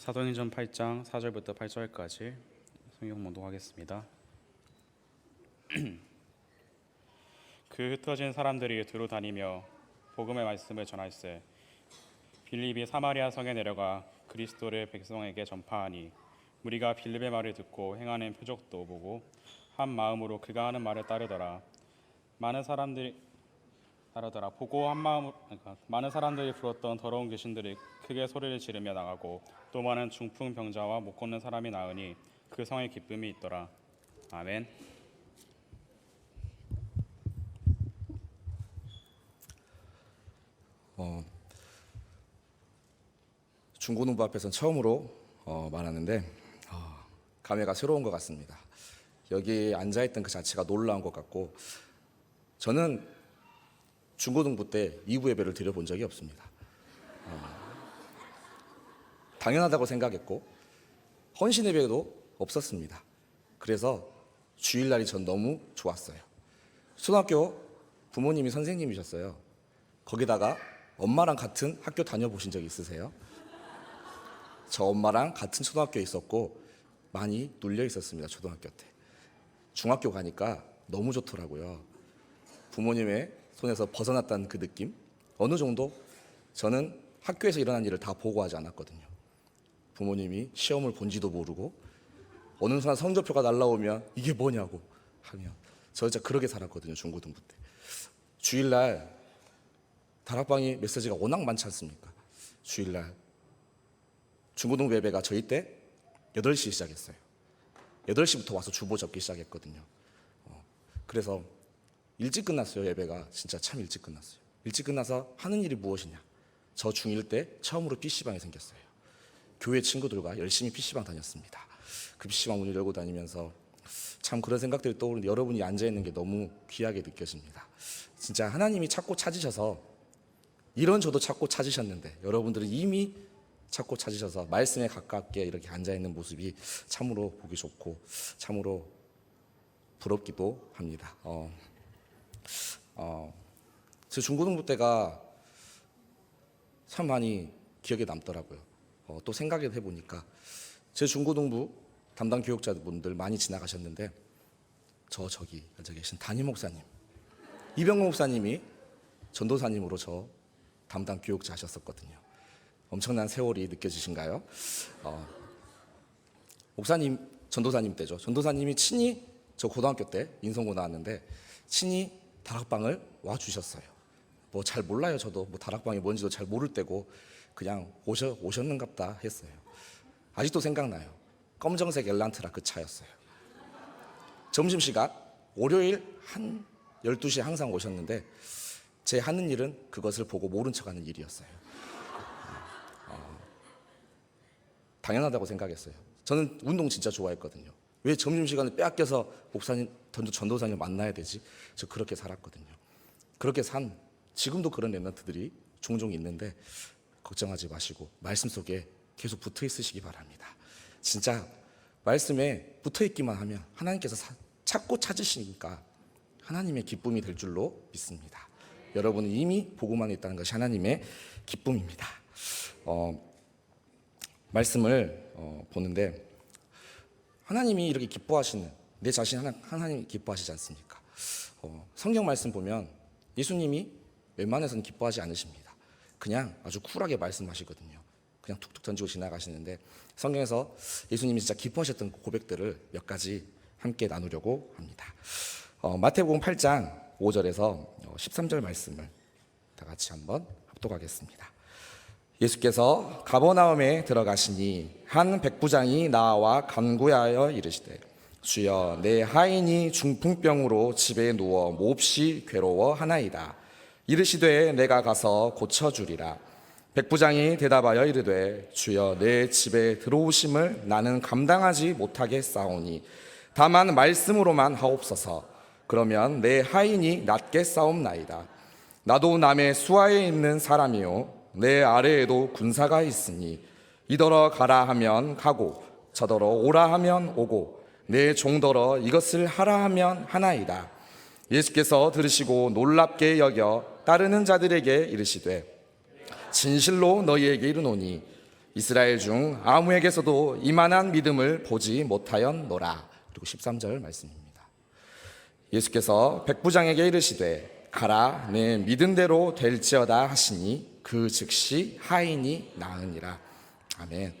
사도행전 8장 4절부터 8절까지 성경 봉독하겠습니다. 그 흩어진 사람들이 두루 다니며 복음의 말씀을 전할세 빌립이 사마리아 성에 내려가 그리스도를 백성에게 전파하니 무리가 빌립의 말을 듣고 행하는 표적도 보고 한 마음으로 그가 하는 말을 따르더라. 많은 사람들이 부었던 더러운 귀신들이 크게 소리를 지르며 나가고 또 많은 중풍 병자와 못 걷는 사람이 나으니 그 성에 기쁨이 있더라. 아멘. 중고등부 앞에서는 처음으로 말하는데 감회가 새로운 것 같습니다. 여기 앉아있던 그 자체가 놀라운 것 같고, 저는 중고등부 때 2부 예배를 드려본 적이 없습니다. 당연하다고 생각했고 헌신 예배도 없었습니다. 그래서 주일날이 전 너무 좋았어요. 초등학교 부모님이 선생님이셨어요. 거기다가 엄마랑 같은 학교 다녀보신 적 있으세요? 저 엄마랑 같은 초등학교에 있었고 많이 눌려 있었습니다. 초등학교 때. 중학교 가니까 너무 좋더라고요. 부모님의 손에서 벗어났다는 그 느낌? 어느 정도 저는 학교에서 일어난 일을 다 보고하지 않았거든요. 부모님이 시험을 본지도 모르고 어느 순간 성적표가 날라오면 이게 뭐냐고 하면 저 진짜 그러게 살았거든요. 중고등부 때. 주일날 다락방이 메시지가 워낙 많지 않습니까? 주일날 중고등부 예배가 저희 때 8시 시작했어요. 8시부터 와서 주보 접기 시작했거든요. 그래서 일찍 끝났어요. 예배가 진짜 참 일찍 끝났어요. 일찍 끝나서 하는 일이 무엇이냐, 저 중1 때 처음으로 PC방이 생겼어요. 교회 친구들과 열심히 PC방 다녔습니다. 그 PC방 문을 열고 다니면서 참 그런 생각들이 떠오르는데 여러분이 앉아있는 게 너무 귀하게 느껴집니다. 진짜 하나님이 찾고 찾으셔서, 이런 저도 찾고 찾으셨는데 여러분들은 이미 찾고 찾으셔서 말씀에 가깝게 이렇게 앉아있는 모습이 참으로 보기 좋고 참으로 부럽기도 합니다. 제 중고등부 때가 참 많이 기억에 남더라고요. 또 생각을 해보니까 제 중고등부 담당 교육자분들 많이 지나가셨는데 저기 앉아 계신 담임 목사님, 이병호 목사님이 전도사님으로 저 담당 교육자 하셨었거든요. 엄청난 세월이 느껴지신가요? 목사님, 전도사님 때죠. 전도사님이 친히 저 고등학교 때 인성고 나왔는데 친히 다락방을 와주셨어요. 뭐 잘 몰라요. 저도 뭐 다락방이 뭔지도 잘 모를 때고 그냥 오셨는갑다 했어요. 아직도 생각나요. 검정색 엘란트라 그 차였어요. 점심시간 월요일 한 12시에 항상 오셨는데 제 하는 일은 그것을 보고 모른 척하는 일이었어요. 당연하다고 생각했어요. 저는 운동 진짜 좋아했거든요. 왜 점심시간을 빼앗겨서 목사님, 전도사님 만나야 되지? 저 그렇게 살았거든요. 그렇게 지금도 그런 랩런트들이 종종 있는데 걱정하지 마시고 말씀 속에 계속 붙어 있으시기 바랍니다. 진짜 말씀에 붙어 있기만 하면 하나님께서 찾고 찾으시니까 하나님의 기쁨이 될 줄로 믿습니다. 여러분은 이미 보고만 있다는 것이 하나님의 기쁨입니다. 말씀을 보는데 하나님이 이렇게 기뻐하시는, 내 자신 하나님이 기뻐하시지 않습니까? 성경 말씀 보면 예수님이 웬만해서는 기뻐하지 않으십니다. 그냥 아주 쿨하게 말씀하시거든요. 그냥 툭툭 던지고 지나가시는데 성경에서 예수님이 진짜 기뻐하셨던 고백들을 몇 가지 함께 나누려고 합니다. 마태복음 8장 5절에서 13절 말씀을 다 같이 한번 합독하겠습니다. 예수께서 가버나움에 들어가시니 한 백부장이 나와 간구하여 이르시되 주여, 내 하인이 중풍병으로 집에 누워 몹시 괴로워하나이다. 이르시되 내가 가서 고쳐주리라. 백부장이 대답하여 이르되 주여, 내 집에 들어오심을 나는 감당하지 못하겠사오니 다만 말씀으로만 하옵소서. 그러면 내 하인이 낫겠사옵나이다. 나도 남의 수하에 있는 사람이요 내 아래에도 군사가 있으니 이더러 가라 하면 가고 저더러 오라 하면 오고 내 종더러 이것을 하라 하면 하나이다. 예수께서 들으시고 놀랍게 여겨 따르는 자들에게 이르시되 진실로 너희에게 이르노니 이스라엘 중 아무에게서도 이만한 믿음을 보지 못하였노라. 그리고 13절 말씀입니다. 예수께서 백부장에게 이르시되 가라, 내 믿은 대로 될지어다 하시니 그 즉시 하인이 나으니라. 아멘.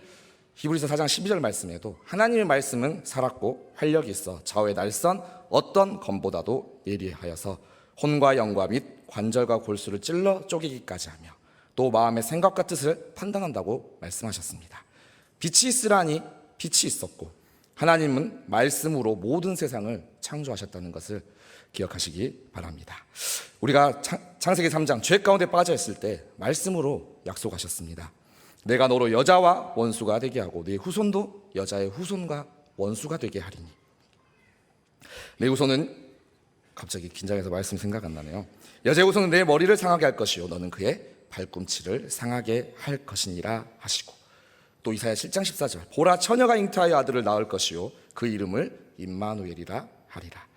히브리서 4장 12절 말씀에도 하나님의 말씀은 살았고 활력이 있어 좌우의 날선 어떤 검보다도 예리하여서 혼과 영과 및 관절과 골수를 찔러 쪼개기까지 하며 또 마음의 생각과 뜻을 판단한다고 말씀하셨습니다. 빛이 있으라니 빛이 있었고 하나님은 말씀으로 모든 세상을 창조하셨다는 것을 기억하시기 바랍니다. 우리가 창세기 3장 죄 가운데 빠져 있을 때 말씀으로 약속하셨습니다. 내가 너로 여자와 원수가 되게 하고 네 후손도 여자의 후손과 원수가 되게 하리니. 내 후손은, 갑자기 긴장해서 말씀이 생각 안 나네요. 여자의 후손은 내 머리를 상하게 할 것이요 너는 그의 발꿈치를 상하게 할 것이니라 하시고, 또 이사야 7장 14절 보라 처녀가 잉태하여 아들을 낳을 것이요 그 이름을 임마누엘이라 하리라.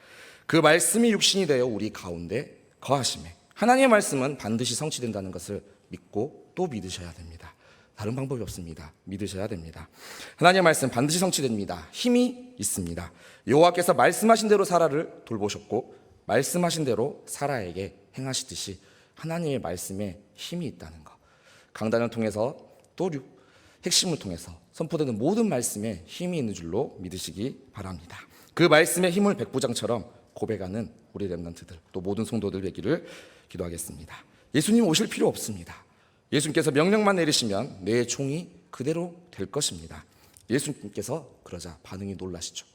그 말씀이 육신이 되어 우리 가운데 거하심에, 하나님의 말씀은 반드시 성취된다는 것을 믿고 또 믿으셔야 됩니다. 다른 방법이 없습니다. 믿으셔야 됩니다. 하나님의 말씀 반드시 성취됩니다. 힘이 있습니다. 여호와께서 말씀하신 대로 사라를 돌보셨고 말씀하신 대로 사라에게 행하시듯이 하나님의 말씀에 힘이 있다는 것, 강단을 통해서 또 핵심을 통해서 선포되는 모든 말씀에 힘이 있는 줄로 믿으시기 바랍니다. 그 말씀의 힘을 백부장처럼 고백하는 우리 렘넌트들, 또 모든 성도들 되기를 기도하겠습니다. 예수님 오실 필요 없습니다. 예수님께서 명령만 내리시면 내 종이 그대로 될 것입니다. 예수님께서 그러자 반응이 놀라시죠.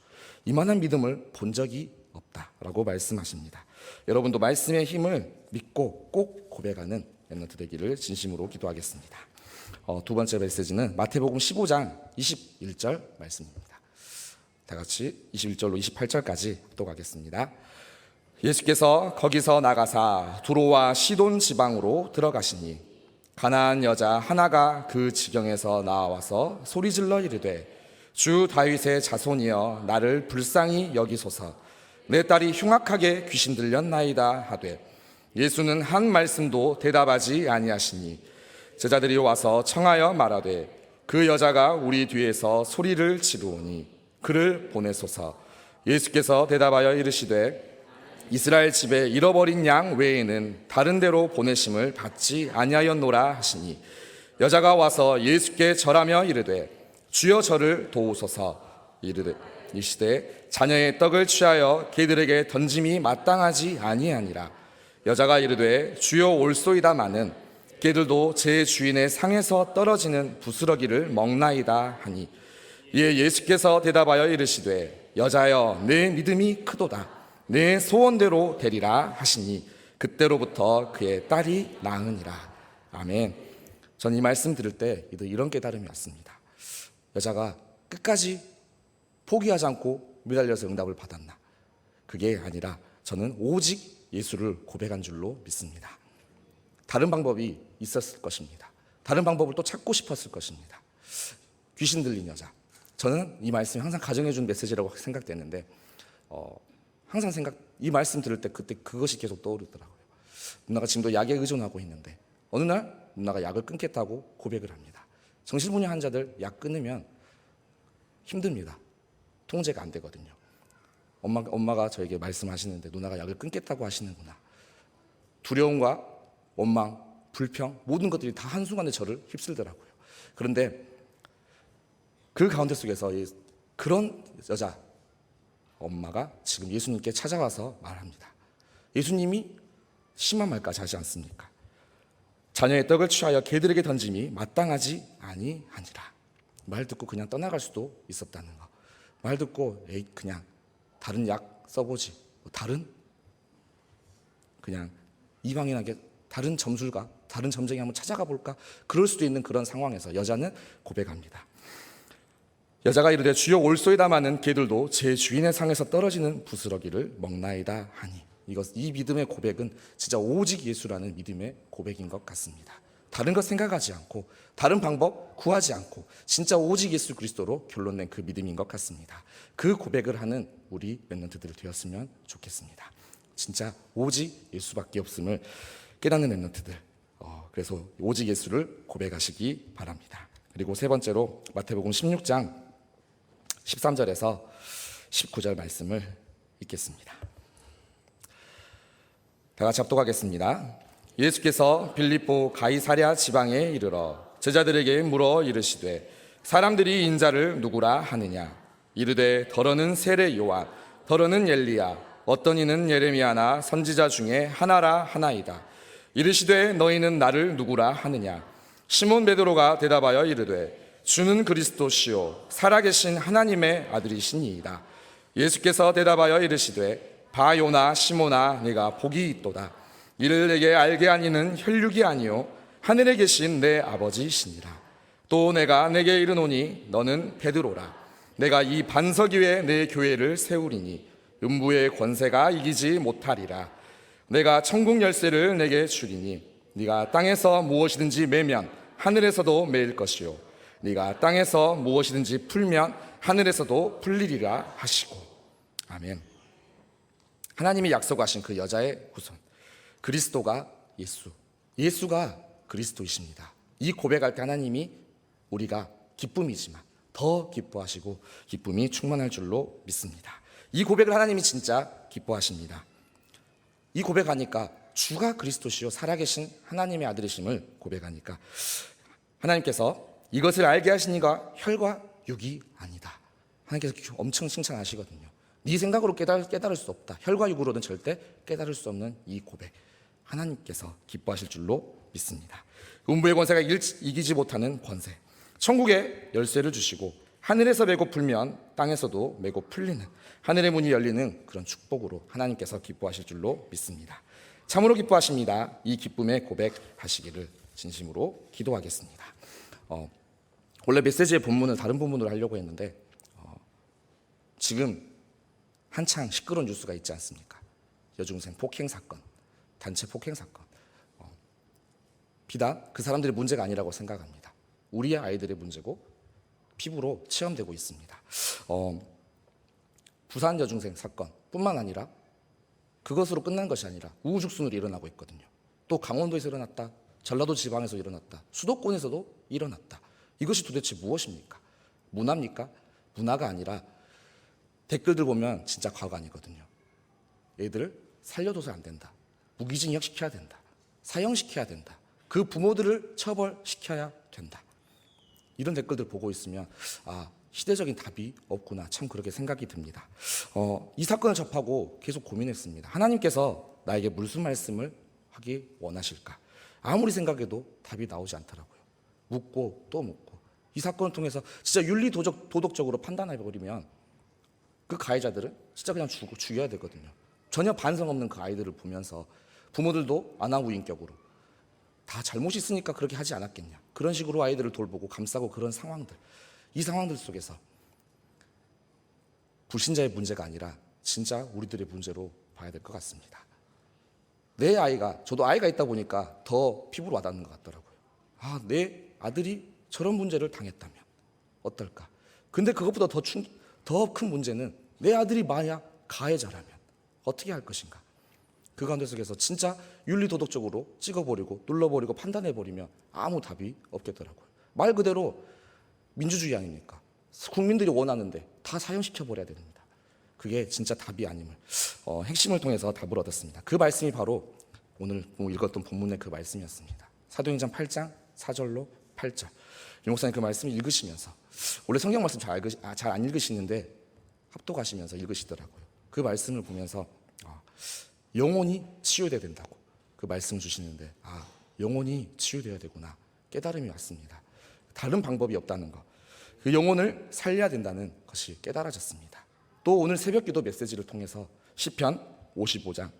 이만한 믿음을 본 적이 없다라고 말씀하십니다. 여러분도 말씀의 힘을 믿고 꼭 고백하는 렘넌트 되기를 진심으로 기도하겠습니다. 두 번째 메시지는 마태복음 15장 21절 말씀입니다. 다 같이 21절로 28절까지 합독하겠습니다. 예수께서 거기서 나가사 두로와 시돈 지방으로 들어가시니 가나안 여자 하나가 그 지경에서 나와서 소리질러 이르되 주 다윗의 자손이여 나를 불쌍히 여기소서, 내 딸이 흉악하게 귀신 들렸나이다 하되 예수는 한 말씀도 대답하지 아니하시니 제자들이 와서 청하여 말하되 그 여자가 우리 뒤에서 소리를 지르오니 그를 보내소서. 예수께서 대답하여 이르시되 이스라엘 집에 잃어버린 양 외에는 다른 데로 보내심을 받지 아니하였노라 하시니 여자가 와서 예수께 절하며 이르되 주여 저를 도우소서. 이르되 이시되 자녀의 떡을 취하여 개들에게 던짐이 마땅하지 아니하니라. 여자가 이르되 주여 올소이다마는 개들도 제 주인의 상에서 떨어지는 부스러기를 먹나이다 하니 이에 예수께서 대답하여 이르시되 여자여 내 믿음이 크도다, 내 소원대로 되리라 하시니 그때로부터 그의 딸이 나으니라. 아멘. 전 이 말씀 들을 때 이런 깨달음이 왔습니다. 여자가 끝까지 포기하지 않고 매달려서 응답을 받았나? 그게 아니라 저는 오직 예수를 고백한 줄로 믿습니다. 다른 방법이 있었을 것입니다. 다른 방법을 또 찾고 싶었을 것입니다. 귀신 들린 여자, 저는 이 말씀이 항상 가정해준 메시지라고 생각되는데 항상 이 말씀 들을 때 그때 그것이 계속 떠오르더라고요. 누나가 지금도 약에 의존하고 있는데 어느 날 누나가 약을 끊겠다고 고백을 합니다. 정신분야 환자들 약 끊으면 힘듭니다. 통제가 안 되거든요. 엄마가 저에게 말씀하시는데 누나가 약을 끊겠다고 하시는구나. 두려움과 원망, 불평, 모든 것들이 다 한순간에 저를 휩쓸더라고요. 그런데 그 가운데 속에서 그런 여자 엄마가 지금 예수님께 찾아와서 말합니다. 예수님이 심한 말까지 하지 않습니까? 자녀의 떡을 취하여 개들에게 던짐이 마땅하지 아니하니라. 말 듣고 그냥 떠나갈 수도 있었다는 거. 말 듣고 그냥 다른 약 써보지, 다른 그냥 이방인에게 다른 점술가, 다른 점쟁이 한번 찾아가 볼까? 그럴 수도 있는 그런 상황에서 여자는 고백합니다. 여자가 이르되 주여 올소이다마는 개들도 제 주인의 상에서 떨어지는 부스러기를 먹나이다 하니, 이 믿음의 고백은 진짜 오직 예수라는 믿음의 고백인 것 같습니다. 다른 것 생각하지 않고 다른 방법 구하지 않고 진짜 오직 예수 그리스도로 결론낸 그 믿음인 것 같습니다. 그 고백을 하는 우리 렘넌트들이 되었으면 좋겠습니다. 진짜 오직 예수밖에 없음을 깨닫는 렘넌트들, 그래서 오직 예수를 고백하시기 바랍니다. 그리고 세 번째로 마태복음 16장 13절에서 19절 말씀을 읽겠습니다. 다 같이 합독하겠습니다. 예수께서 빌립보 가이사랴 지방에 이르러 제자들에게 물어 이르시되 사람들이 인자를 누구라 하느냐? 이르되 더러는 세례 요한, 더러는 엘리야, 어떤 이는 예레미야나 선지자 중에 하나라 하나이다. 이르시되 너희는 나를 누구라 하느냐? 시몬 베드로가 대답하여 이르되 주는 그리스도시요 살아계신 하나님의 아들이시니이다. 예수께서 대답하여 이르시되 바요나 시몬아 네가 복이 있도다. 이를 내게 알게 하니는 혈육이 아니요 하늘에 계신 내 아버지시니라. 또 내가 내게 이르노니 너는 베드로라. 내가 이 반석 위에 내 교회를 세우리니 음부의 권세가 이기지 못하리라. 내가 천국 열쇠를 내게 주리니 네가 땅에서 무엇이든지 매면 하늘에서도 매일 것이요 네가 땅에서 무엇이든지 풀면 하늘에서도 풀리리라 하시고. 아멘. 하나님이 약속하신 그 여자의 후손 그리스도가 예수가 그리스도이십니다. 이 고백할 때 하나님이 우리가 기쁨이지만 더 기뻐하시고 기쁨이 충만할 줄로 믿습니다. 이 고백을 하나님이 진짜 기뻐하십니다. 이 고백하니까 주가 그리스도시요 살아계신 하나님의 아들이심을 고백하니까 하나님께서 이것을 알게 하시니가 혈과 육이 아니다. 하나님께서 엄청 칭찬하시거든요. 네 생각으로 깨달을 수 없다. 혈과 육으로는 절대 깨달을 수 없는 이 고백 하나님께서 기뻐하실 줄로 믿습니다. 음부의 권세가 이기지 못하는 권세, 천국의 열쇠를 주시고 하늘에서 메고 풀면 땅에서도 메고 풀리는 하늘의 문이 열리는 그런 축복으로 하나님께서 기뻐하실 줄로 믿습니다. 참으로 기뻐하십니다. 이 기쁨의 고백하시기를 진심으로 기도하겠습니다. 원래 메시지의 본문을 다른 본문으로 하려고 했는데 지금 한창 시끄러운 뉴스가 있지 않습니까? 여중생 폭행 사건, 단체 폭행 사건. 비단 그 사람들의 문제가 아니라고 생각합니다. 우리의 아이들의 문제고 피부로 체험되고 있습니다. 부산 여중생 사건뿐만 아니라 그것으로 끝난 것이 아니라 우후죽순으로 일어나고 있거든요. 또 강원도에서 일어났다, 전라도 지방에서 일어났다, 수도권에서도 일어났다. 이것이 도대체 무엇입니까? 문화입니까? 문화가 아니라 댓글들 보면 진짜 과관이거든요. 얘들을 살려둬서 안 된다. 무기징역 시켜야 된다. 사형시켜야 된다. 그 부모들을 처벌시켜야 된다. 이런 댓글들 보고 있으면 시대적인 답이 없구나 참 그렇게 생각이 듭니다. 이 사건을 접하고 계속 고민했습니다. 하나님께서 나에게 무슨 말씀을 하기 원하실까? 아무리 생각해도 답이 나오지 않더라고요. 묻고 또 묻고 이 사건을 통해서 진짜 도덕적으로 판단해버리면 그 가해자들은 진짜 그냥 죽여야 되거든요. 전혀 반성 없는 그 아이들을 보면서 부모들도 아나무인격으로 다 잘못이 있으니까 그렇게 하지 않았겠냐. 그런 식으로 아이들을 돌보고 감싸고 그런 상황들. 이 상황들 속에서 불신자의 문제가 아니라 진짜 우리들의 문제로 봐야 될 것 같습니다. 내 아이가, 저도 아이가 있다 보니까 더 피부로 와닿는 것 같더라고요. 내 아들이 저런 문제를 당했다면 어떨까? 근데 그것보다 더 큰 문제는 내 아들이 만약 가해자라면 어떻게 할 것인가? 그 가운데 속에서 진짜 윤리도덕적으로 찍어버리고 눌러버리고 판단해버리면 아무 답이 없겠더라고요. 말 그대로 민주주의 아닙니까? 국민들이 원하는데 다 사형시켜버려야 됩니다. 그게 진짜 답이 아님을 핵심을 통해서 답을 얻었습니다. 그 말씀이 바로 오늘 읽었던 본문의 그 말씀이었습니다. 사도행전 8장 4절로 8절. 유 목사님 그 말씀을 읽으시면서 원래 성경 말씀 잘 안 읽으시는데 합독하시면서 읽으시더라고요. 그 말씀을 보면서 영혼이 치유돼야 된다고 그 말씀 주시는데 영혼이 치유돼야 되구나 깨달음이 왔습니다. 다른 방법이 없다는 것, 그 영혼을 살려야 된다는 것이 깨달아졌습니다. 또 오늘 새벽기도 메시지를 통해서 시편 55장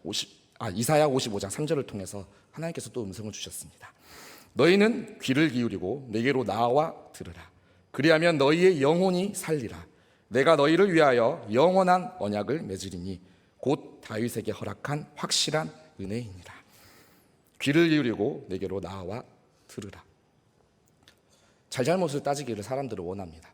이사야 55장 3절을 통해서 하나님께서 또 음성을 주셨습니다. 너희는 귀를 기울이고 내게로 나와 들으라. 그리하면 너희의 영혼이 살리라. 내가 너희를 위하여 영원한 언약을 맺으리니 곧 다윗에게 허락한 확실한 은혜이니라. 귀를 기울이고 내게로 나와 들으라. 잘못을 따지기를 사람들은 원합니다.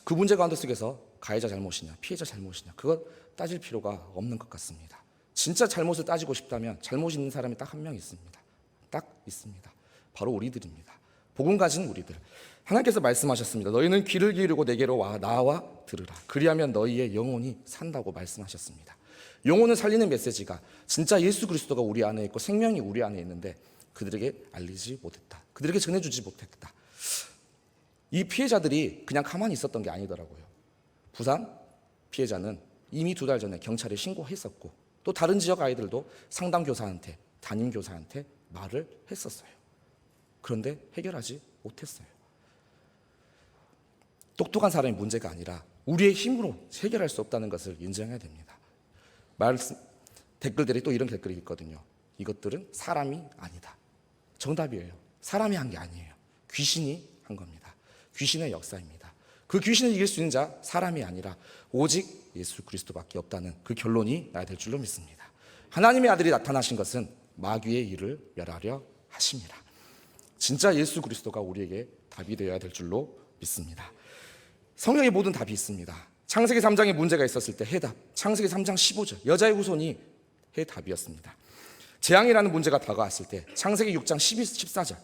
그 문제 가운데 속에서 가해자 잘못이냐 피해자 잘못이냐 그거 따질 필요가 없는 것 같습니다. 진짜 잘못을 따지고 싶다면 잘못 있는 사람이 딱 한 명 있습니다. 딱 있습니다. 바로 우리들입니다. 복음 가진 우리들, 하나님께서 말씀하셨습니다. 너희는 귀를 기울이고 내게로 와 나와 들으라. 그리하면 너희의 영혼이 산다고 말씀하셨습니다. 영혼을 살리는 메시지가 진짜 예수 그리스도가 우리 안에 있고 생명이 우리 안에 있는데 그들에게 알리지 못했다. 그들에게 전해주지 못했다. 이 피해자들이 그냥 가만히 있었던 게 아니더라고요. 부산 피해자는 이미 2달 전에 경찰에 신고했었고 또 다른 지역 아이들도 상담교사한테 담임교사한테 말을 했었어요. 그런데 해결하지 못했어요. 똑똑한 사람이 문제가 아니라 우리의 힘으로 해결할 수 없다는 것을 인정해야 됩니다. 댓글들이 또 이런 댓글이 있거든요. 이것들은 사람이 아니다. 정답이에요. 사람이 한 게 아니에요. 귀신이 한 겁니다. 귀신의 역사입니다. 그 귀신을 이길 수 있는 자 사람이 아니라 오직 예수 그리스도밖에 없다는 그 결론이 나야 될 줄로 믿습니다. 하나님의 아들이 나타나신 것은 마귀의 일을 멸하려 하심이라. 진짜 예수 그리스도가 우리에게 답이 되어야 될 줄로 믿습니다. 성경의 모든 답이 있습니다. 창세기 3장에 문제가 있었을 때 해답, 창세기 3장 15절 여자의 후손이 해답이었습니다. 재앙이라는 문제가 다가왔을 때 창세기 6장 14절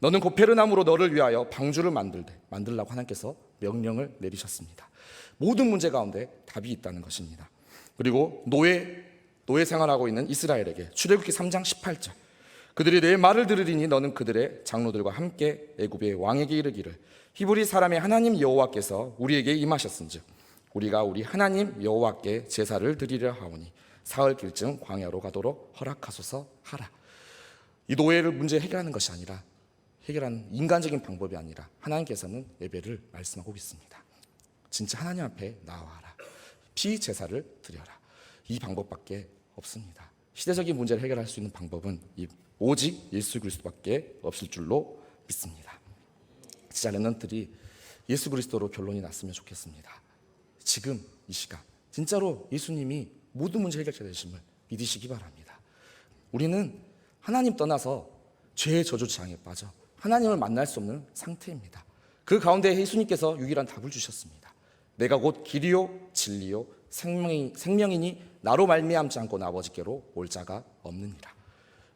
너는 고페르나무로 너를 위하여 방주를 만들라고 하나님께서 명령을 내리셨습니다. 모든 문제 가운데 답이 있다는 것입니다. 그리고 노예 생활하고 있는 이스라엘에게 출애굽기 3장 18절 그들이 내 말을 들으리니 너는 그들의 장로들과 함께 애굽의 왕에게 이르기를 히브리 사람의 하나님 여호와께서 우리에게 임하셨은즉 우리가 우리 하나님 여호와께 제사를 드리려 하오니 사흘 길쯤 광야로 가도록 허락하소서 하라. 이 노예를 문제 해결하는 것이 아니라 해결하는 인간적인 방법이 아니라 하나님께서는 예배를 말씀하고 있습니다. 진짜 하나님 앞에 나와라. 피제사를 드려라. 이 방법밖에 없습니다. 시대적인 문제를 해결할 수 있는 방법은 오직 예수 그리스도밖에 없을 줄로 믿습니다. 진짜 렘넌트들이 예수 그리스도로 결론이 났으면 좋겠습니다. 지금 이 시간 진짜로 예수님이 모든 문제 해결자 되심을 믿으시기 바랍니다. 우리는 하나님 떠나서 죄의 저주장에 빠져 하나님을 만날 수 없는 상태입니다. 그 가운데 예수님께서 유일한 답을 주셨습니다. 내가 곧 길이요 진리요 생명이니 나로 말미암지 않고 아버지께로 올 자가 없느니라.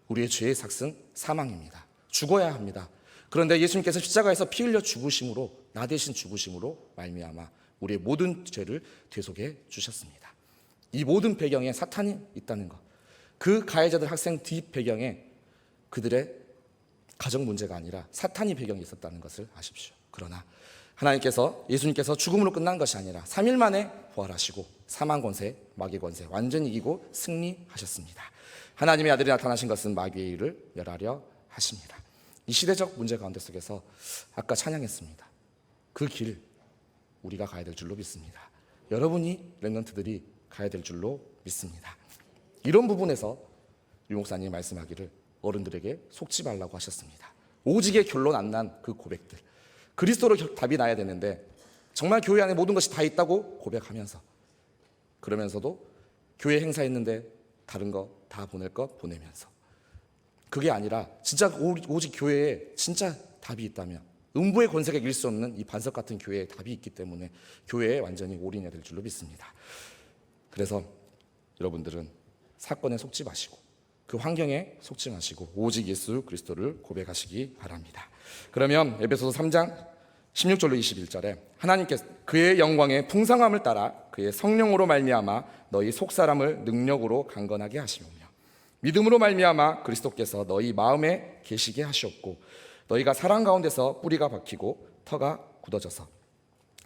우리의 죄의 삭은 사망입니다. 죽어야 합니다. 그런데 예수님께서 십자가에서 피 흘려 죽으심으로 나 대신 죽으심으로 말미암아 우리의 모든 죄를 대속해 주셨습니다. 이 모든 배경에 사탄이 있다는 것, 그 가해자들 학생 뒷 배경에 그들의 가정 문제가 아니라 사탄이 배경에 있었다는 것을 아십시오. 그러나 하나님께서 예수님께서 죽음으로 끝난 것이 아니라 3일 만에 부활하시고 사망 권세, 마귀 권세 완전히 이기고 승리하셨습니다. 하나님의 아들이 나타나신 것은 마귀의 일을 멸하려 하십니다. 이 시대적 문제 가운데 속에서 아까 찬양했습니다. 그 길 우리가 가야 될 줄로 믿습니다. 여러분이 렘넌트들이 가야 될 줄로 믿습니다. 이런 부분에서 유 목사님이 말씀하기를 어른들에게 속지 말라고 하셨습니다. 오직의 결론 안 난 그 고백들, 그리스도로 답이 나야 되는데 정말 교회 안에 모든 것이 다 있다고 고백하면서 그러면서도 교회 행사했는데 다른 거 다 보낼 것 보내면서 그게 아니라 진짜 오직 교회에 진짜 답이 있다면 음부의 권세가 이길 수 없는 이 반석 같은 교회에 답이 있기 때문에 교회에 완전히 올인해야 될 줄로 믿습니다. 그래서 여러분들은 사건에 속지 마시고 그 환경에 속지 마시고 오직 예수 그리스도를 고백하시기 바랍니다. 그러면 에베소서 3장 16절로 21절에 하나님께서 그의 영광의 풍성함을 따라 그의 성령으로 말미암아 너희 속사람을 능력으로 강건하게 하시며 믿음으로 말미암아 그리스도께서 너희 마음에 계시게 하시옵고 너희가 사랑 가운데서 뿌리가 박히고 터가 굳어져서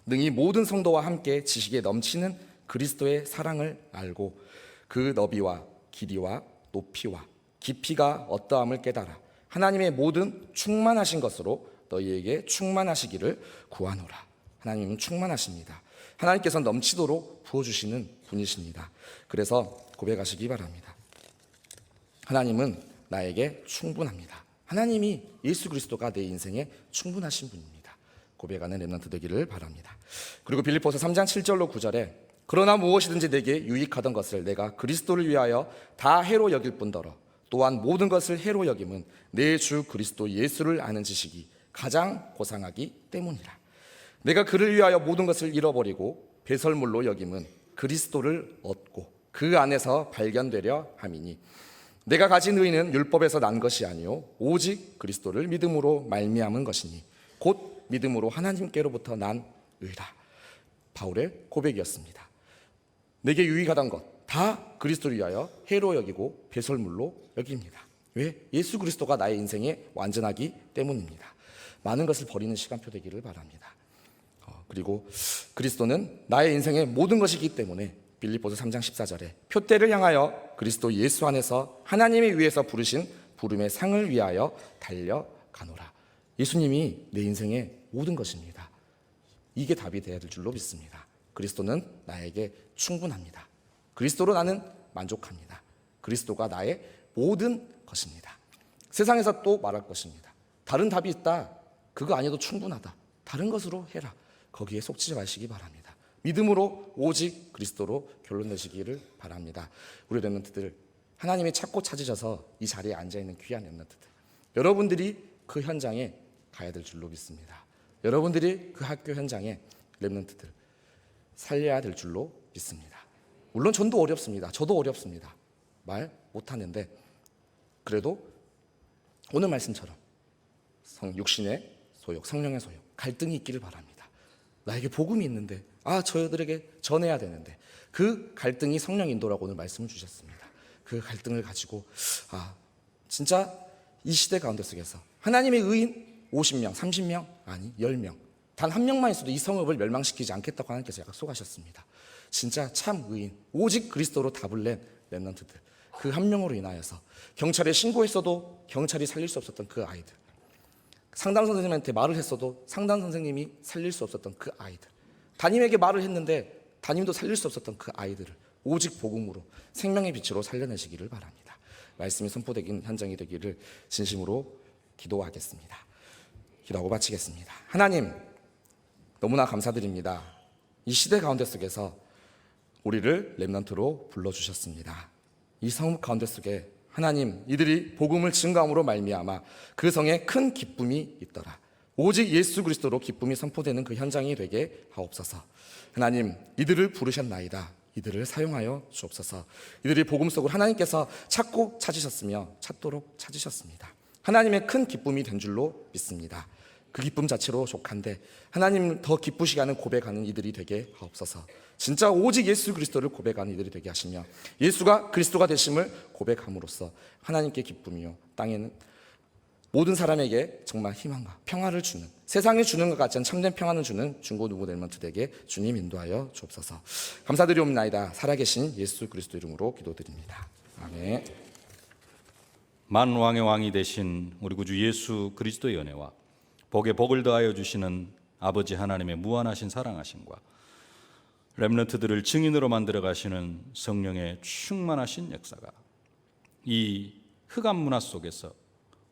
능히 모든 성도와 함께 지식에 넘치는 그리스도의 사랑을 알고 그 너비와 길이와 높이와 깊이가 어떠함을 깨달아 하나님의 모든 충만하신 것으로 너희에게 충만하시기를 구하노라. 하나님은 충만하십니다. 하나님께서 넘치도록 부어주시는 분이십니다. 그래서 고백하시기 바랍니다. 하나님은 나에게 충분합니다. 하나님이 예수 그리스도가 내 인생에 충분하신 분입니다. 고백하는 렘넌트 되기를 바랍니다. 그리고 빌립보서 3장 7절로 9절에 그러나 무엇이든지 내게 유익하던 것을 내가 그리스도를 위하여 다 해로 여길 뿐더러 또한 모든 것을 해로 여김은 내 주 그리스도 예수를 아는 지식이 가장 고상하기 때문이라. 내가 그를 위하여 모든 것을 잃어버리고 배설물로 여김은 그리스도를 얻고 그 안에서 발견되려 함이니 내가 가진 의는 율법에서 난 것이 아니요 오직 그리스도를 믿음으로 말미암은 것이니 곧 믿음으로 하나님께로부터 난 의라. 바울의 고백이었습니다. 내게 유익하던 것 다 그리스도를 위하여 해로 여기고 배설물로 여깁니다. 왜? 예수 그리스도가 나의 인생에 완전하기 때문입니다. 많은 것을 버리는 시간표 되기를 바랍니다. 그리고 그리스도는 나의 인생의 모든 것이기 때문에 빌립보서 3장 14절에 표대를 향하여 그리스도 예수 안에서 하나님의 위에서 부르신 부름의 상을 위하여 달려가노라. 예수님이 내 인생의 모든 것입니다. 이게 답이 되어야 될 줄로 믿습니다. 그리스도는 나에게 충분합니다. 그리스도로 나는 만족합니다. 그리스도가 나의 모든 것입니다. 세상에서 또 말할 것입니다. 다른 답이 있다. 그거 아니어도 충분하다. 다른 것으로 해라. 거기에 속지 마시기 바랍니다. 믿음으로 오직 그리스도로 결론 내시기를 바랍니다. 우리 렘넌트들, 하나님이 찾고 찾으셔서 이 자리에 앉아있는 귀한 렘넌트들, 여러분들이 그 현장에 가야 될 줄로 믿습니다. 여러분들이 그 학교 현장에 렘넌트들 살려야 될 줄로 믿습니다. 물론 전도 어렵습니다. 저도 어렵습니다. 말 못하는데 그래도 오늘 말씀처럼 육신의 소욕, 성령의 소욕, 갈등이 있기를 바랍니다. 나에게 복음이 있는데 저희들에게 전해야 되는데 그 갈등이 성령 인도라고 오늘 말씀을 주셨습니다. 그 갈등을 가지고 진짜 이 시대 가운데 속에서 하나님의 의인 50명, 30명, 아니 10명, 단 한 명만 있어도 이 성읍을 멸망시키지 않겠다고 하나님께서 약속하셨습니다. 진짜 참 의인, 오직 그리스도로 답을 낸 렘넌트들, 그 한 명으로 인하여서 경찰에 신고했어도 경찰이 살릴 수 없었던 그 아이들, 상담 선생님한테 말을 했어도 상담 선생님이 살릴 수 없었던 그 아이들, 담임에게 말을 했는데 담임도 살릴 수 없었던 그 아이들을 오직 복음으로 생명의 빛으로 살려내시기를 바랍니다. 말씀이 선포되긴 현장이 되기를 진심으로 기도하겠습니다. 기도하고 마치겠습니다. 하나님, 너무나 감사드립니다. 이 시대 가운데 속에서 우리를 렘넌트로 불러주셨습니다. 이 성읍 가운데 속에 하나님, 이들이 복음을 증거함으로 말미암아 그 성에 큰 기쁨이 있더라. 오직 예수 그리스도로 기쁨이 선포되는 그 현장이 되게 하옵소서. 하나님, 이들을 부르셨나이다. 이들을 사용하여 주옵소서. 이들이 복음 속으로 하나님께서 찾고 찾으셨으며 찾도록 찾으셨습니다. 하나님의 큰 기쁨이 된 줄로 믿습니다. 그 기쁨 자체로 족한데 하나님 더 기쁘시게 하는 고백하는 이들이 되게 하옵소서. 진짜 오직 예수 그리스도를 고백하는 이들이 되게 하시며 예수가 그리스도가 되심을 고백함으로써 하나님께 기쁨이요 땅에는 모든 사람에게 정말 희망과 평화를 주는, 세상에 주는 것 같지 않은 참된 평화를 주는 중고등부 렘넌트에게 주님 인도하여 주옵소서. 감사드리옵나이다. 살아계신 예수 그리스도 이름으로 기도드립니다. 아멘. 만왕의 왕이 되신 우리 구주 예수 그리스도의 은혜와 복에 복을 더하여 주시는 아버지 하나님의 무한하신 사랑하심과 렘넌트들을 증인으로 만들어 가시는 성령의 충만하신 역사가 이 흑암 문화 속에서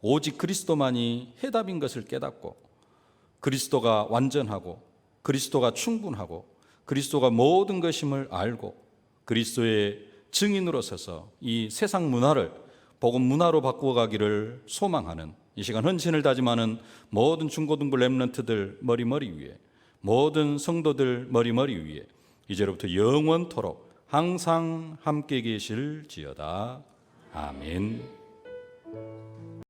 오직 그리스도만이 해답인 것을 깨닫고 그리스도가 완전하고 그리스도가 충분하고 그리스도가 모든 것임을 알고 그리스도의 증인으로 서서 이 세상 문화를 복음 문화로 바꾸어 가기를 소망하는 이 시간 헌신을 다짐하는 모든 중고등부 렘넌트들 머리머리 위에, 모든 성도들 머리머리 위에 이제로부터 영원토록 항상 함께 계실지어다. 아멘.